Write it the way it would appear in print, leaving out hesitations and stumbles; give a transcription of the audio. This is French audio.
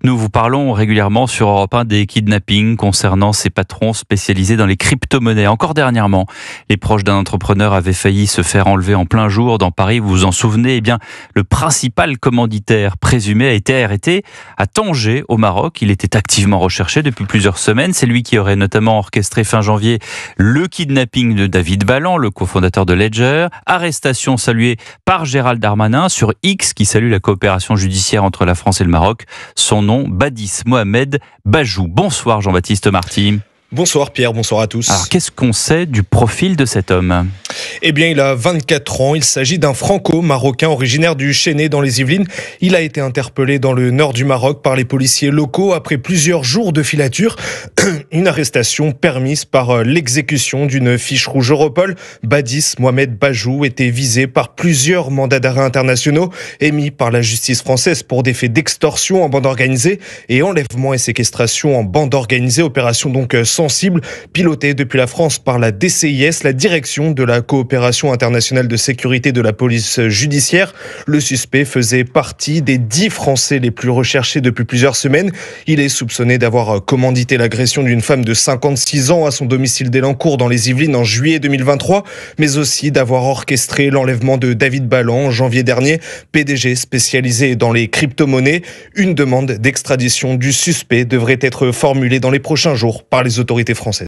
Nous vous parlons régulièrement sur Europe 1 des kidnappings concernant ces patrons spécialisés dans les crypto-monnaies. Encore dernièrement, les proches d'un entrepreneur avaient failli se faire enlever en plein jour dans Paris. Vous vous en souvenez? Eh bien, le principal commanditaire présumé a été arrêté à Tanger, au Maroc. Il était activement recherché depuis plusieurs semaines. C'est lui qui aurait notamment orchestré fin janvier le kidnapping de David Ballan, le cofondateur de Ledger. Arrestation saluée par Gérald Darmanin sur X, qui salue la coopération judiciaire entre la France et le Maroc. Son nom, Badis Mohamed Bajou. Bonsoir Jean-Baptiste Marty. Bonsoir Pierre, bonsoir à tous. Alors qu'est-ce qu'on sait du profil de cet homme ? Eh bien, il a 24 ans. Il s'agit d'un franco-marocain originaire du Chesnay dans les Yvelines. Il a été interpellé dans le nord du Maroc par les policiers locaux après plusieurs jours de filature. Une arrestation permise par l'exécution d'une fiche rouge Europol. Badis Mohamed Bajou était visé par plusieurs mandats d'arrêt internationaux émis par la justice française pour des faits d'extorsion en bande organisée et enlèvement et séquestration en bande organisée. Opération donc sensible, pilotée depuis la France par la DCIS, la direction de la coopération internationale de sécurité de la police judiciaire. Le suspect faisait partie des 10 Français les plus recherchés depuis plusieurs semaines. Il est soupçonné d'avoir commandité l'agression d'une femme de 56 ans à son domicile d'Elancourt dans les Yvelines en juillet 2023, mais aussi d'avoir orchestré l'enlèvement de David Ballan en janvier dernier, PDG spécialisé dans les crypto-monnaies. Une demande d'extradition du suspect devrait être formulée dans les prochains jours par les autorités françaises.